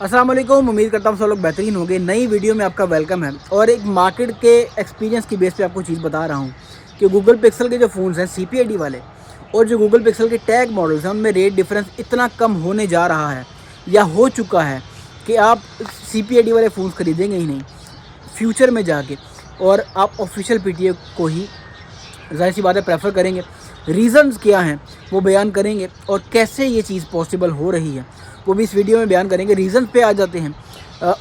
अस्सलाम वालेकुम। उम्मीद करता हूँ सब लोग बेहतरीन होंगे। नई वीडियो में आपका वेलकम है और एक मार्केट के एक्सपीरियंस की बेस पे आपको चीज़ बता रहा हूँ कि गूगल पिक्सल के जो फ़ोन्स हैं CPID वाले और जो गूगल पिक्सल के टैग मॉडल्स हैं उनमें रेट डिफरेंस इतना कम होने जा रहा है या हो चुका है कि आप CPID वाले फ़ोन्स खरीदेंगे ही नहीं फ्यूचर में जाके, और आप ऑफिशियल PTA को ही ज़ाहिर सी बात है प्रेफर करेंगे। रीज़न्स क्या हैं वो बयान करेंगे और कैसे ये चीज़ पॉसिबल हो रही है वो भी इस वीडियो में बयान करेंगे। रीज़न पे आ जाते हैं।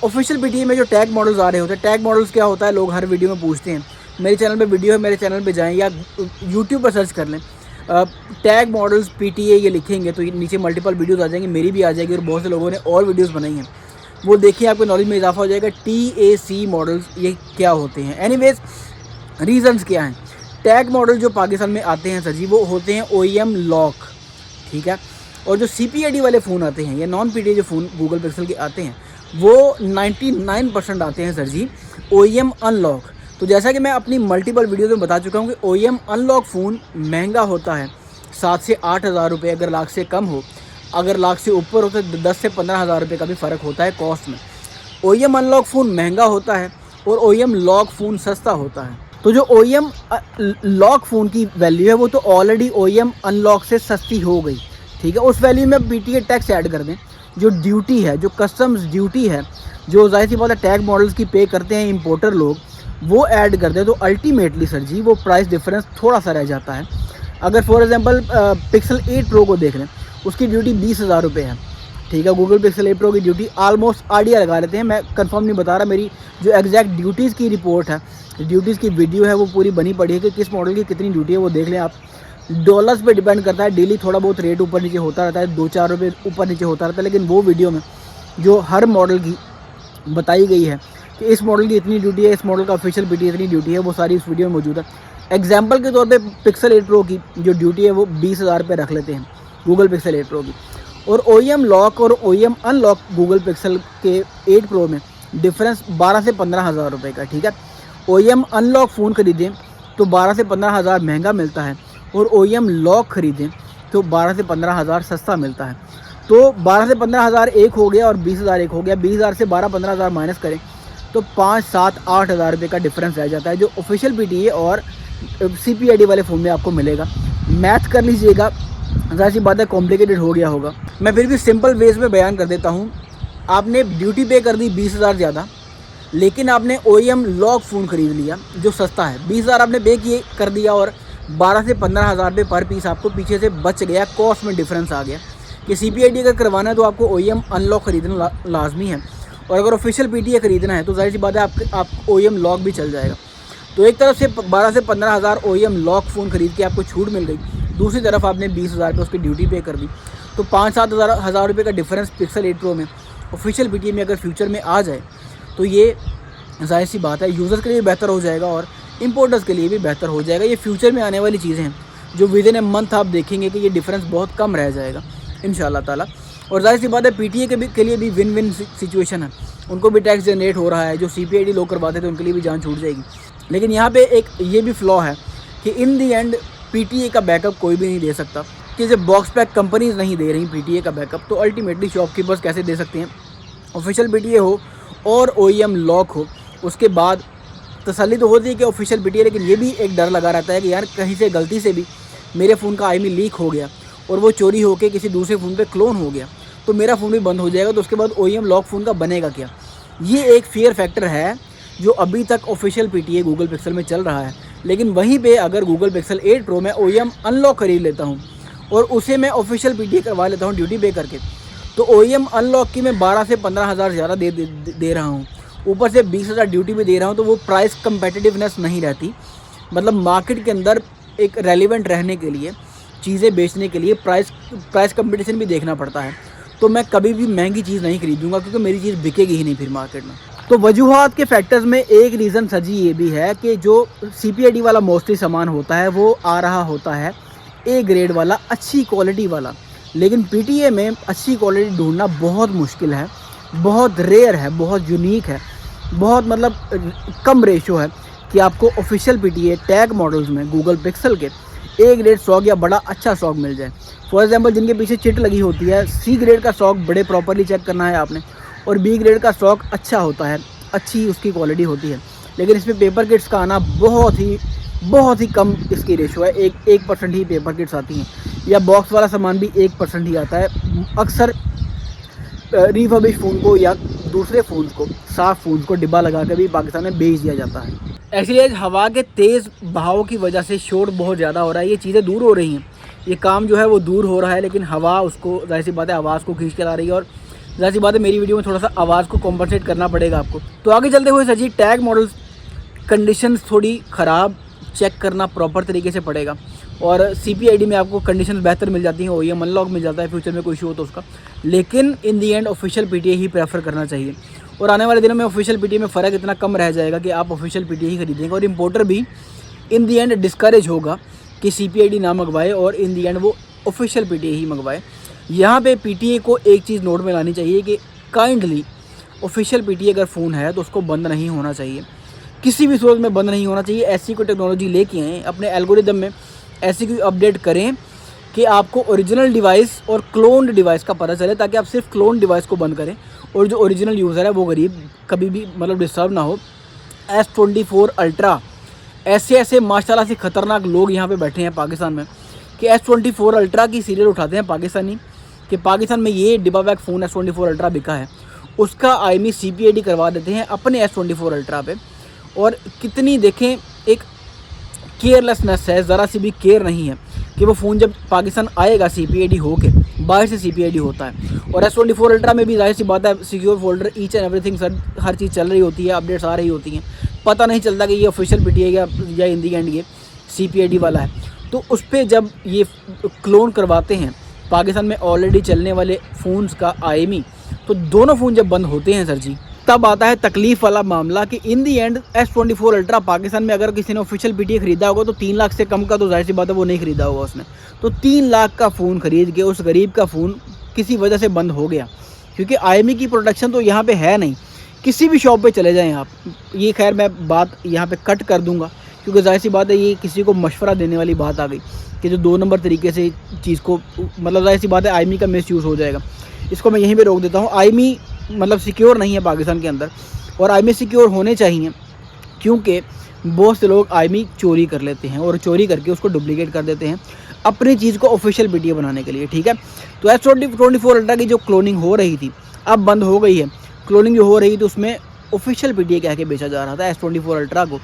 ऑफिशियल PTA में जो टैग मॉडल्स आ रहे होते हैं, टैग मॉडल्स क्या होता है लोग हर वीडियो में पूछते हैं। मेरे चैनल पे वीडियो है, मेरे चैनल पे जाएं या यूट्यूब पर सर्च कर लें टैग मॉडल्स PTA ये लिखेंगे तो नीचे मल्टीपल वीडियोज़ आ जाएंगे, मेरी भी आ जाएगी और बहुत से लोगों ने और वीडियोज़ बनाई हैं, वो देखिए आपको नॉलेज में इजाफा हो जाएगा। TAC मॉडल्स ये क्या होते हैं। एनीवेज रीज़न्स क्या हैं। टैग मॉडल जो पाकिस्तान में आते हैं सर जी वो होते हैं OEM लॉक, ठीक है। और जो CPID वाले फ़ोन आते हैं या नॉन PTA जो फ़ोन गूगल पिक्सल के आते हैं वो 99% आते हैं सर जी OEM अनलॉक। तो जैसा कि मैं अपनी मल्टीपल वीडियोज़ में बता चुका हूँ कि OEM अनलॉक फ़ोन महंगा होता है 7 से 8 हज़ार रुपये अगर लाख से कम हो, अगर लाख से ऊपर हो तो 10 से 15 हज़ार रुपये का भी फ़र्क होता है कॉस्ट में। OEM अनलॉक फ़ोन महंगा होता है और OEM लॉक फ़ोन सस्ता होता है। तो जो OEM लॉक फ़ोन की वैल्यू है वो तो ऑलरेडी OEM अनलॉक से सस्ती हो गई, ठीक है। उस वैल्यू में PTA टैक्स ऐड कर दें, जो ड्यूटी है, जो कस्टम्स ड्यूटी है, जो जाहिर सी बात है टैग मॉडल्स की पे करते हैं इंपोर्टर लोग, वो ऐड कर दें तो अल्टीमेटली सर जी वो प्राइस डिफरेंस थोड़ा सा रह जाता है। अगर फॉर एग्जांपल पिक्सल 8 प्रो को देख लें, उसकी ड्यूटी 20,000 रुपये है, ठीक है। गूगल पिक्सल 8 प्रो की ड्यूटी ऑलमोस्ट आइडिया लगा लेते हैं, मैं कंफर्म नहीं बता रहा, मेरी जो एग्जैक्ट ड्यूटीज़ की रिपोर्ट है, ड्यूटीज़ की वीडियो है वो पूरी बनी पड़ी है कि किस मॉडल की कितनी ड्यूटी है वो देख लें आप। डॉलर्स पे डिपेंड करता है, डेली थोड़ा बहुत रेट ऊपर नीचे होता रहता है, 2-4 रुपये ऊपर नीचे होता रहता है, लेकिन वो वीडियो में जो हर मॉडल की बताई गई है कि इस मॉडल की इतनी ड्यूटी है, इस मॉडल का ऑफिशियल PTA इतनी ड्यूटी है, वो सारी इस वीडियो में मौजूद है। एग्जाम्पल के तौर पे पिक्सल 8 प्रो की जो ड्यूटी है वो 20,000 रुपये रख लेते हैं गूगल पिक्सल 8 प्रो की, और OEM लॉक और OEM अनलॉक गूगल पिक्सल के 8 प्रो में डिफरेंस 12 से 15 हज़ार रुपये का, ठीक है। OEM अनलॉक फ़ोन खरीदें तो 12 से 15 हज़ार महंगा मिलता है और OEM लॉक खरीदें तो 12 से 15 हज़ार सस्ता मिलता है। तो 12 से 15 हज़ार एक हो गया और 20,000 एक हो गया, 20,000 से 12-15 हज़ार माइनस करें तो 5-7-8 हज़ार रुपये का डिफरेंस रह जाता है जो ऑफिशियल PTA और CPID वाले फ़ोन में आपको मिलेगा। मैथ कर लीजिएगा, ज़ाहिर सी बात है कॉम्प्लिकेटेड हो गया होगा, मैं फिर भी सिंपल वेज में बयान कर देता हूँ। आपने ड्यूटी पे कर दी 20,000 ज़्यादा, लेकिन आपने OEM लॉक फ़ोन ख़रीद लिया जो सस्ता है, 20,000 आपने पे किए कर दिया और 12 से 15 हज़ार रुपये पर पीस आपको पीछे से बच गया, कॉस्ट में डिफरेंस आ गया कि CPID अगर करवाना है तो आपको OEM अनलॉक ख़रीदना लाजमी है, और अगर ऑफिशियल PTA ख़रीदना है तो ज़ाहिर सी बात है आप OEM लॉक भी चल जाएगा। तो एक तरफ से 12 से 15 हज़ार OEM लॉक फ़ोन ख़रीद के आपको छूट मिल गई, दूसरी तरफ आपने 20,000 रुपये उसकी ड्यूटी पे कर दी, तो 5-7 हज़ार रुपये का डिफरेंस पिक्सल 8 प्रो में ऑफिशियल PTA में अगर फ्यूचर में आ जाए तो ये ज़ाहिर सी बात है यूज़र्स के लिए बेहतर हो जाएगा और इंपोर्टर्स के लिए भी बेहतर हो जाएगा। ये फ्यूचर में आने वाली चीज़ें हैं जो विद इन ए मंथ आप देखेंगे कि ये डिफरेंस बहुत कम रह जाएगा इंशाल्लाह ताला। और ज़ाहिर सी बात है PTA के लिए भी विन विन सिचुएशन है, उनको भी टैक्स जनरेट हो रहा है, जो CPID लोग करवाते थे उनके लिए भी जान छूट जाएगी। लेकिन यहाँ पे एक ये भी फ्लॉ है कि इन दी एंड PTA का बैकअप कोई भी नहीं दे सकता, कि जब बॉक्स पैक कंपनीज नहीं दे रही PTA का बैकअप तो अल्टीमेटली शॉपकीपर्स कैसे दे सकते हैं। ऑफिशियल PTA हो और OEM लॉक हो, उसके बाद तसल्ली तो होती है कि ऑफिशियल PTA, लेकिन ये भी एक डर लगा रहता है कि यार कहीं से गलती से भी मेरे फ़ोन का IMEI लीक हो गया और वो चोरी होकर किसी दूसरे फ़ोन पे क्लोन हो गया तो मेरा फ़ोन भी बंद हो जाएगा, तो उसके बाद OEM लॉक फ़ोन का बनेगा क्या। ये एक फियर फैक्टर है जो अभी तक ऑफिशियल PTA गूगल पिक्सल में चल रहा है। लेकिन वहीं पे अगर गूगल पिक्सल 8 प्रो में OEM अनलॉक खरीद लेता हूँ और उसे मैं ऑफिशियल PTA करवा लेता हूँ ड्यूटी पे करके, तो OEM अनलॉक की मैं 12 से 15 हज़ार ज़्यादा दे रहा हूँ, ऊपर से 20,000 ड्यूटी भी दे रहा हूँ, तो वो प्राइस कंपेटिटिवनेस नहीं रहती। मतलब मार्केट के अंदर एक रेलिवेंट रहने के लिए, चीज़ें बेचने के लिए प्राइस कंपटीशन भी देखना पड़ता है। तो मैं कभी भी महंगी चीज़ नहीं खरीदूँगा क्योंकि मेरी चीज़ बिकेगी ही नहीं फिर मार्केट में। तो वजूहात के फैक्टर्स में एक रीज़न सर जी ये भी है कि जो CPID वाला मोस्टली सामान होता है वो आ रहा होता है A ग्रेड वाला, अच्छी क्वालिटी वाला, लेकिन PTA में अच्छी क्वालिटी ढूंढना बहुत मुश्किल है, बहुत रेयर है, बहुत यूनिक है, बहुत मतलब कम रेशो है कि आपको ऑफिशियल PTA टैग मॉडल्स में गूगल पिक्सल के A ग्रेड स्टॉक या बड़ा अच्छा स्टॉक मिल जाए। फॉर एग्जांपल जिनके पीछे चिट लगी होती है, C ग्रेड का स्टॉक बड़े प्रॉपरली चेक करना है आपने, और बी ग्रेड का स्टॉक अच्छा होता है, अच्छी उसकी क्वालिटी होती है। लेकिन इसमें पेपर किट्स का आना बहुत ही कम इसकी रेशो है, 1% ही पेपर किट्स आती हैं, या बॉक्स वाला सामान भी 1% ही आता है। अक्सर रिफर्बिश फ़ोन को या दूसरे फ़ोन को, साफ फ़ोन को डिब्बा लगा कर भी पाकिस्तान में बेच दिया जाता है। एक्चुअली आज हवा के तेज़ बहाव की वजह से शोर बहुत ज़्यादा हो रहा है, ये चीज़ें दूर हो रही हैं, ये काम जो है वो दूर हो रहा है, लेकिन हवा उसको जाहिर सी बात है आवाज़ को खींच के ला रही है, और जाहिर सी बात है मेरी वीडियो में थोड़ा सा आवाज़ को कॉम्पनसेट करना पड़ेगा आपको। तो आगे चलते हुए सर जी, टैग मॉडल्स कंडीशंस थोड़ी ख़राब चेक करना प्रॉपर तरीके से पड़ेगा, और CPID में आपको कंडीशंस बेहतर मिल जाती हैं, OEM अनलॉक मिल जाता है फ्यूचर में कोई इशू हो तो उसका। लेकिन in the end official PTA ही प्रेफर करना चाहिए, और आने वाले दिनों में ऑफिशियल PTA में फ़र्क इतना कम रह जाएगा कि आप ऑफिशियल PTA ही खरीदेंगे, और इम्पोर्टर भी इन दी एंड डिस्करेज होगा कि CPID ना मंगवाए और इन दी एंड वो ऑफिशियल PTA ही मंगवाए। यहाँ पे PTA को एक चीज़ नोट में लानी चाहिए कि काइंडली ऑफिशियल PTA अगर फ़ोन है तो उसको बंद नहीं होना चाहिए, किसी भी सूरत में बंद नहीं होना चाहिए। ऐसी कोई टेक्नोलॉजी लेके आएँ, अपने एल्गोरिदम में ऐसी कोई अपडेट करें कि आपको ओरिजिनल डिवाइस और क्लोन्ड डिवाइस का पता चले, ताकि आप सिर्फ क्लोन डिवाइस को बंद करें और जो ओरिजिनल यूज़र है वो गरीब कभी भी मतलब डिस्टर्ब ना हो। S24 अल्ट्रा, ऐसे माशाल्लाह से ख़तरनाक लोग यहाँ पे बैठे हैं पाकिस्तान में कि S24 अल्ट्रा की सीरियल उठाते हैं पाकिस्तानी, कि पाकिस्तान में ये डिब्बा बैग फ़ोन S24 अल्ट्रा बिका है, उसका IMEI CPID करवा देते हैं अपने S24 अल्ट्रा पे। और कितनी देखें एक केयरलेसनेस है, ज़रा सी भी केयर नहीं है कि वो फ़ोन जब पाकिस्तान आएगा CPID हो के, बाहर से CPID होता है। और S24 अल्ट्रा में भी जाहिर सी बात है secure folder each and everything sir, हर चीज़ चल रही होती है, अपडेट्स आ रही होती हैं, पता नहीं चलता कि ये ऑफिशियल PTA या इन दी एंड ये CPID वाला है। तो उस पर जब ये क्लोन करवाते हैं पाकिस्तान में ऑलरेडी चलने वाले फ़ोन्स का IMEI, तो दोनों फ़ोन जब बंद होते हैं सर जी, तब आता है तकलीफ़ वाला मामला कि इन the and S24 ultra Pakistan में अगर किसी ने ऑफिशियल PTA ख़रीदा होगा तो 3 लाख से कम का तो जाहिर सी बात है वो नहीं ख़रीदा होगा उसने। तो 3 लाख का फ़ोन ख़रीद के उस गरीब का फ़ोन किसी वजह से बंद हो गया, क्योंकि IMEI की प्रोटेक्शन तो यहाँ पे है नहीं। किसी भी शॉप पे चले जाएँ आप, ये खैर मैं बात यहाँ पे कट कर दूँगा, क्योंकि जाहिर सी बात है ये किसी को मशवरा देने वाली बात आ गई कि जो 2 नंबर तरीके से चीज़ को, मतलब जाहिर सी बात है IMEI का मिस यूज़ हो जाएगा। इसको मैं यहीं पे रोक देता हूँ। IMEI मतलब सिक्योर नहीं है पाकिस्तान के अंदर, और IMEI सिक्योर होने चाहिए, क्योंकि बहुत से लोग IMEI चोरी कर लेते हैं और चोरी करके उसको डुप्लीकेट कर देते हैं अपनी चीज़ को ऑफिशियल PTA बनाने के लिए, ठीक है। तो S24 अल्ट्रा की जो क्लोनिंग हो रही थी अब बंद हो गई है। क्लोनिंग जो हो रही थी उसमें ऑफिशियल PTA कह के बेचा जा रहा था S24 अल्ट्रा को,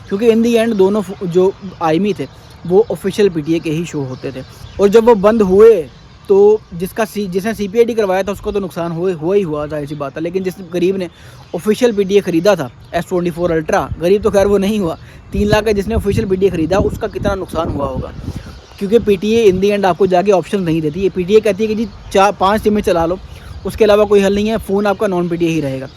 क्योंकि इन दी एंड दोनों जो IMEI थे वो ऑफिशियल PTA के ही शो होते थे। और जब वो बंद हुए तो जिसने CPID करवाया था उसको तो नुकसान हुआ ही हुआ, जाहिर सी बात है। लेकिन जिस गरीब ने ऑफिशियल PTA ख़रीदा था S24 अल्ट्रा, गरीब तो खैर वो नहीं हुआ, 3 लाख का जिसने ऑफिशियल PTA ख़रीदा उसका कितना नुकसान हुआ होगा, क्योंकि PTA इन दी एंड आपको जाके ऑप्शन नहीं देती है। PTA कहती है कि जी 4-5 सिमें चला लो, उसके अलावा कोई हल नहीं है, फ़ोन आपका नॉन PTA ही रहेगा।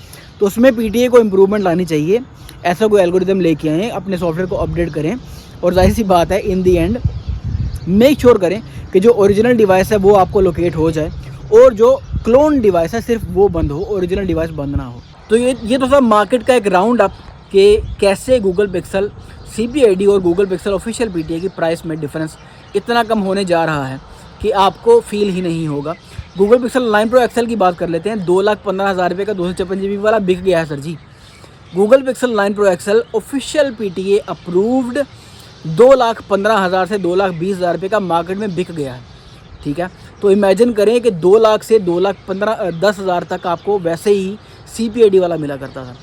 तो उसमें PTA को इम्प्रूवमेंट लानी चाहिए, ऐसा कोई एल्गोरिदम लेके आएँ, अपने सॉफ्टवेयर को अपडेट करें, और जाहिर सी बात है इन दी एंड मेक श्योर करें कि जो ओरिजिनल डिवाइस है वो आपको लोकेट हो जाए, और जो क्लोन डिवाइस है सिर्फ वो बंद हो, ओरिजिनल डिवाइस बंद ना हो। तो ये तो सब मार्केट का एक राउंड अप कि कैसे गूगल पिक्सल CPID और गूगल पिक्सल ऑफिशियल PTA की प्राइस में डिफरेंस इतना कम होने जा रहा है कि आपको फील ही नहीं होगा। गूगल पिक्सल 9 Pro XL की बात कर लेते हैं, 2,15,000 रुपये का 256 GB वाला बिक गया है सर जी। Google Pixel 9 Pro XL official PTA approved 2,15,000 से 2,20,000 रुपये का मार्केट में बिक गया है, ठीक है। तो इमेजिन करें कि 2 लाख से 2,10,000 तक आपको वैसे ही CPID वाला मिला करता था।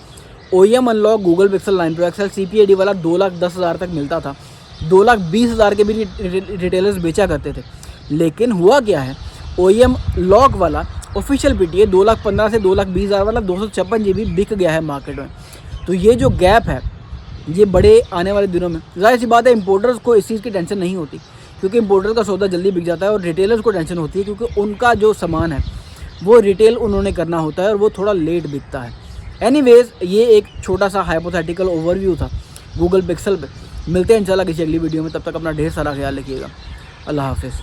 OEM unlock Google Pixel 9 Pro XL CPID वाला 2,10,000 तक मिलता था, 2,20,000 के भी रिटेलर्स बेचा करते थे। लेकिन हुआ क्या है, OEM लॉक वाला ऑफिशियल PTA 2,15,000 से 2,20,000 वाला 256 GB बिक गया है मार्केट में। तो ये जो गैप है ये बड़े आने वाले दिनों में, जाहिर सी बात है इंपोर्टर्स को इस चीज़ की टेंशन नहीं होती, क्योंकि इंपोर्टर का सौदा जल्दी बिक जाता है, और रिटेलर्स को टेंशन होती है क्योंकि उनका जो सामान है वो रिटेल उन्होंने करना होता है और वो थोड़ा लेट बिकता है। एनीवेज ये एक छोटा सा हाइपोथेटिकल ओवरव्यू था गूगल पिक्सल पे। मिलते हैं इंशाल्लाह किसी अगली वीडियो में, तब तक अपना ढेर सारा ख्याल रखिएगा। अल्लाह हाफिज़।